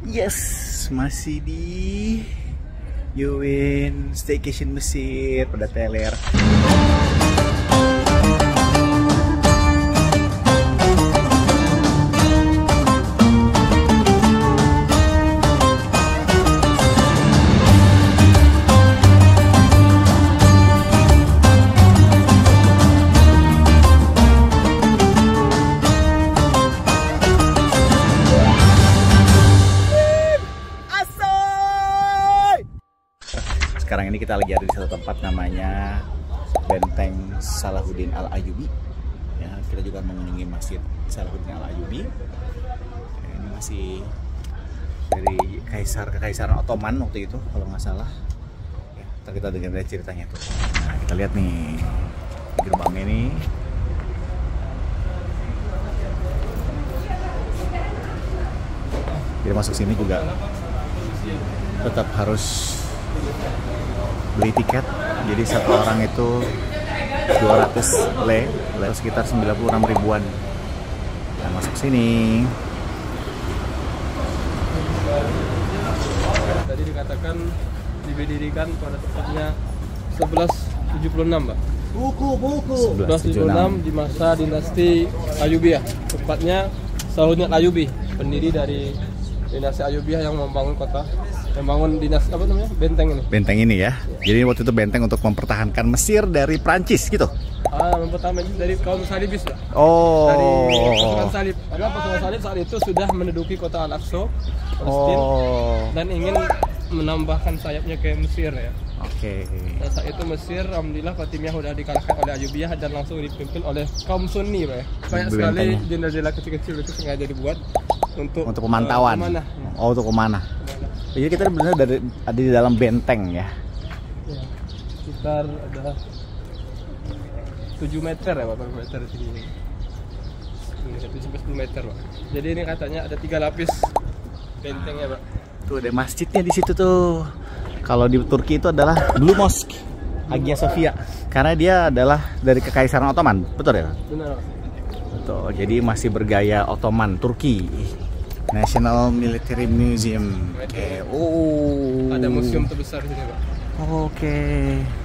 Yes, masih di Yuwin Staycation Mesir pada teler. Sekarang ini kita lagi ada di satu tempat namanya Benteng Salahuddin Al-Ayyubi. Ya, kita juga mengunjungi Masjid Salahuddin Al-Ayyubi. Ya, ini masih dari Kekaisaran Ottoman waktu itu kalau nggak salah. Ya, ntar kita dengar ceritanya tuh. Nah, kita lihat nih gerbangnya ini. Jadi masuk sini juga tetap harus beli tiket, jadi satu orang itu 200 le, sekitar 96 ribuan. Nah, masuk sini. Tadi dikatakan didirikan pada tepatnya 1176, Pak. Buku 1176 di masa dinasti Ayyubiyah. Tepatnya Salahuddin Al-Ayyubi, pendiri dari dinasti Ayyubiyah yang membangun dinasti apa namanya? Benteng ini. Benteng ini ya. Jadi waktu itu benteng untuk mempertahankan Mesir dari Prancis gitu. Mempertahankan dari kaum Salibis, Pak. Oh. Dari pasukan Salib. Karena pasukan Salib saat itu sudah menduduki kota Al-Aqsa, Palestina, dan ingin menambahkan sayapnya ke Mesir ya. Oke. Dan saat itu Mesir, alhamdulillah Fatimiyah sudah dikalahkan oleh Ayyubiyah dan langsung dipimpin oleh kaum Sunni, Pak. Banyak sekali jendela kecil-kecil itu sengaja dibuat untuk pemantauan. Untuk pemanah. Jadi kita benar ada di dalam benteng ya. Ya, sekitar ada 7 meter ya Pak, per meter tinggi. Ini 10 meter Pak. Jadi ini katanya ada 3 lapis bentengnya Pak. Tuh ada masjidnya di situ tuh. Kalau di Turki itu adalah Blue Mosque, Hagia Sophia. Karena dia adalah dari Kekaisaran Ottoman, betul ya? Benar. Betul. Jadi masih bergaya Ottoman, Turki. National Military Museum. Oke. Oh. Ada museum terbesar di sini, Pak. Oke.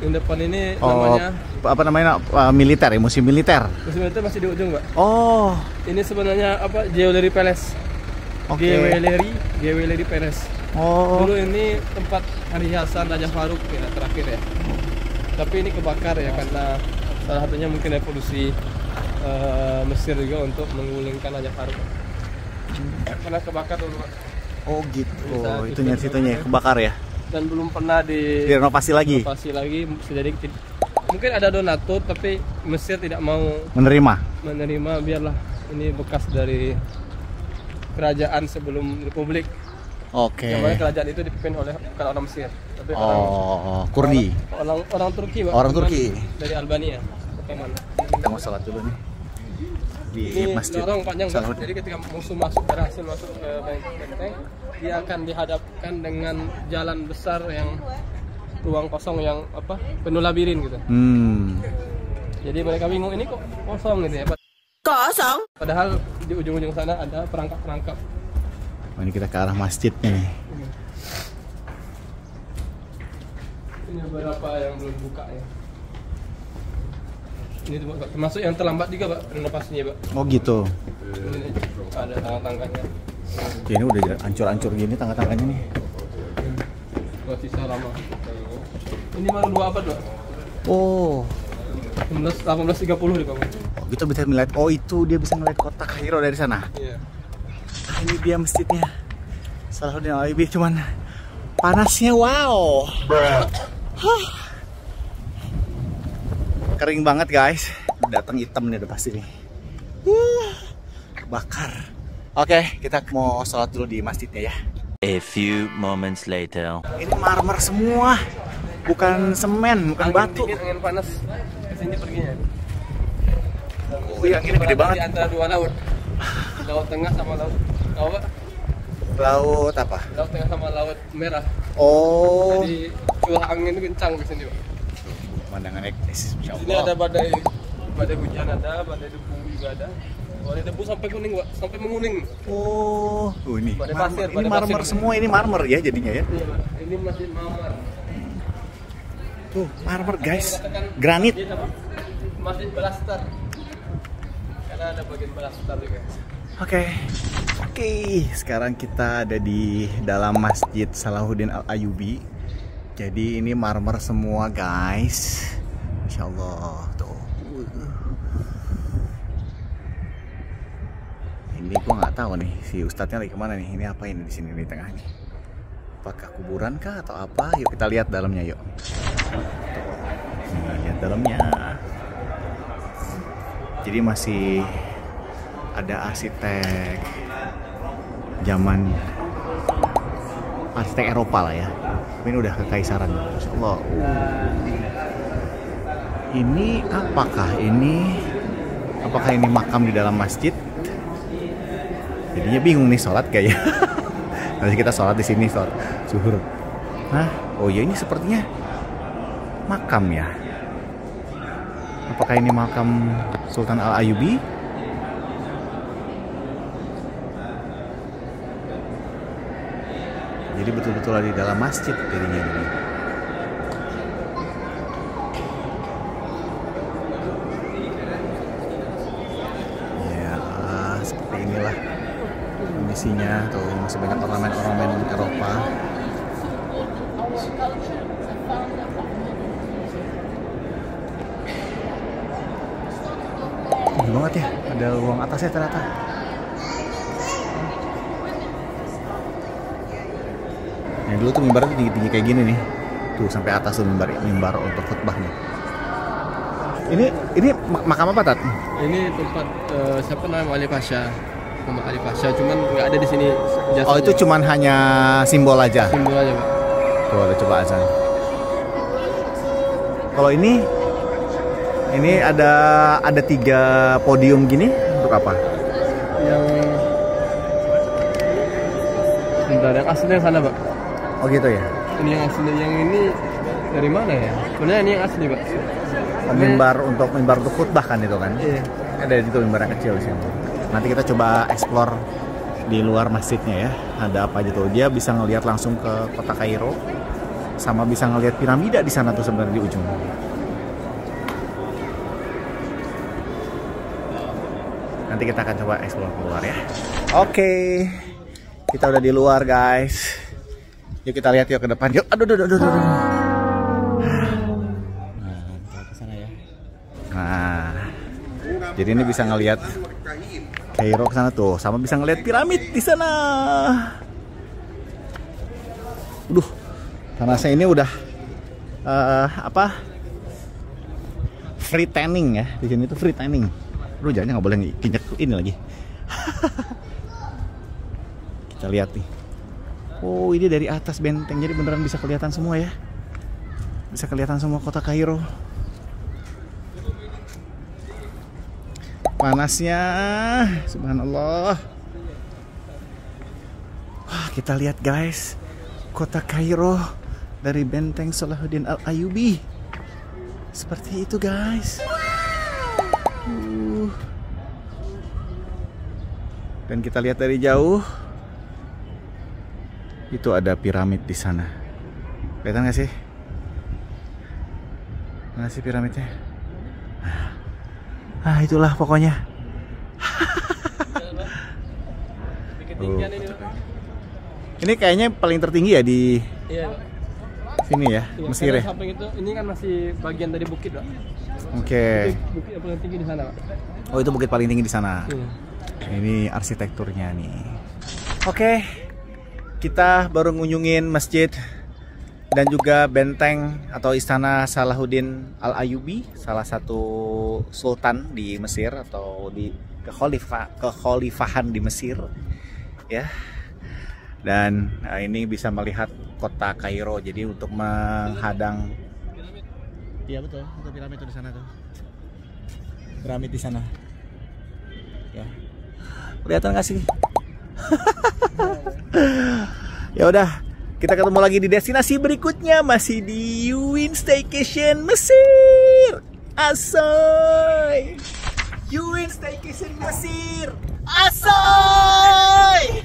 Yang depan ini namanya apa namanya? Militer ya, museum militer. Museum militer masih di ujung, Pak. Oh. Ini sebenarnya apa? Jewelry Palace. Oke. Jewelry Palace. Oh. Dulu ini tempat perhiasan Raja Faruk ya terakhir ya. Tapi ini kebakar ya karena salah satunya mungkin revolusi Mesir juga untuk menggulingkan Raja Faruk. Pernah kebakar dulu, Pak. Oh gitu. Situnya kebakar ya. Dan belum pernah direnovasi lagi. Jadi mungkin ada donatur tapi Mesir tidak mau menerima biarlah ini bekas dari kerajaan sebelum republik. Oke. Yang mana kerajaan itu dipimpin oleh bukan orang Mesir, tapi Kurdi. Orang Turki, Pak. Orang Turki. Dari Albania. Bagaimana? Kita mau sholat dulu nih. Di masjid. Lorong panjang, Pak. Jadi ketika musuh berhasil masuk ke benteng, dia akan dihadapkan dengan jalan besar yang ruang kosong yang penuh labirin gitu. Jadi mereka bingung ini kok kosong gitu ya, Pak. Kosong. Padahal di ujung-ujung sana ada perangkap-perangkap. Oh, ini kita ke arah masjidnya nih. Ini beberapa yang belum buka ya. Ini termasuk yang terlambat juga Pak renovasinya Pak. Oh gitu. Ini ada tangga-tangganya. Ya, ini udah hancur-hancur gini tangga-tangganya nih. Buat sisa lama. Ini baru 2 abad Pak. Oh. 1830 nih Pak. Oh, gitu bisa melihat. Oh itu dia bisa melihat kota Kairo dari sana. Iya. Ini dia masjidnya Salahuddin Al-Ayyubi, cuman panasnya wow. Kering banget guys. Datang hitam nih udah pasti nih. Bakar. Oke, kita mau sholat dulu di masjidnya ya. A few moments later. Ini marmer semua, bukan semen, bukan batu. Angin panas kesini perginya. Oh iya, ini gede banget. Di antara 2 laut. Laut Tengah sama laut apa? Laut apa? Laut Tengah sama Laut Merah. Oh. Jadi curah angin kencang di sini, Pak. Pemandangan eksis, Ini ada badai hujan ada, badai debu juga ada. Oh, didebu sampai kuning, Pak. Sampai menguning. Oh, ini. Badai pasir, Ini marmer semua, ini marmer ya jadinya ya. Iya, Pak. Ini masjid marmer. Tuh, marmer guys. Granit. Masjid Belastar. Karena ada bagian Belastar juga. Oke, sekarang kita ada di dalam Masjid Salahuddin Al-Ayyubi. Jadi ini marmer semua guys. Masya Allah tuh. Ini gua nggak tahu nih si ustadznya lagi kemana nih. Ini apa ini di sini di tengah nih? Apakah kuburan kah atau apa? Yuk kita lihat dalamnya yuk. Nah, lihat dalamnya. Jadi masih ada arsitek zaman arsitek Eropa lah ya. Ini udah kekaisaran. Masya Allah. Ini apakah ini makam di dalam masjid? Jadinya bingung nih sholat kayak. Nanti kita sholat di sini sholat zuhur. Hah? Oh ya ini sepertinya makam ya. Apakah ini makam Sultan Al-Ayyubi? Jadi betul-betul ada di dalam masjid jadinya ini. Ya, seperti inilah kondisinya. Tuh masih banyak ornamen-ornamen Eropa. Tinggi banget ya, ada ruang atasnya ternyata. Nah, dulu tuh mimbarnya tinggi-tinggi kayak gini nih. Tuh sampai atas tuh mimbar untuk khutbahnya. Ini makam apa, Tat? Ini tempat siapa namanya Wali Pasha. Muhammad Ali Pasha, cuman nggak ada di sini jasadnya. Oh, itu cuman hanya simbol aja. Simbol aja, Pak. Tuh ada coba azan. Kalau ini ada 3 podium gini untuk apa? Yang aslinya sana, Pak. Oh gitu ya. Ini yang asli, yang ini dari mana ya? Sebenarnya ini yang asli, Pak. Oh, mimbar untuk khutbah kan itu kan? Iya. Ada itu mimbar yang kecil sih. Nanti kita coba explore di luar masjidnya ya. Ada apa aja tuh? Dia bisa ngelihat langsung ke kota Kairo, sama bisa ngelihat piramida di sana tuh sebenarnya di ujung. Nanti kita akan coba explore keluar ya. Oke, kita udah di luar guys. Yuk kita lihat yuk ke depan. Yuk, aduh. Nah, kita ke sana ya. Nah, jadi ini bisa ngelihat Kairo ke sana tuh, sama bisa ngelihat piramid di sana. Panasnya ini udah free tanning ya. Di sini tuh free tanning. Jangan nggak boleh kinjak ini lagi. Kita lihat nih. Oh, ini dari atas benteng, jadi beneran bisa kelihatan semua ya. Bisa kelihatan semua kota Kairo. Panasnya, subhanallah. Wah, kita lihat guys, kota Kairo dari benteng Salahuddin Al-Ayyubi. Seperti itu guys. Dan kita lihat dari jauh, itu ada piramid di sana. Kelihatan nggak sih? Mana sih piramidnya? Itulah pokoknya. Ini kayaknya paling tertinggi ya di sini ya, Mesir ya. Samping itu, ini kan masih bagian dari bukit, Pak. Oke. Bukit yang paling tinggi di sana, Pak. Oh, itu bukit paling tinggi di sana. Ini arsitekturnya nih. Oke, kita baru ngunjungin masjid dan juga benteng atau istana Salahuddin Al-Ayyubi, salah satu sultan di Mesir atau di kekhalifahan di Mesir ya. Dan ini bisa melihat kota Kairo. Jadi untuk menghadang, iya betul, itu piramid itu di sana tuh. Piramid di sana. Ya. Kelihatan nggak sih? Ya udah, kita ketemu lagi di destinasi berikutnya, masih di Win Staycation Mesir. Asoy. You win staycation Mesir. Asoy!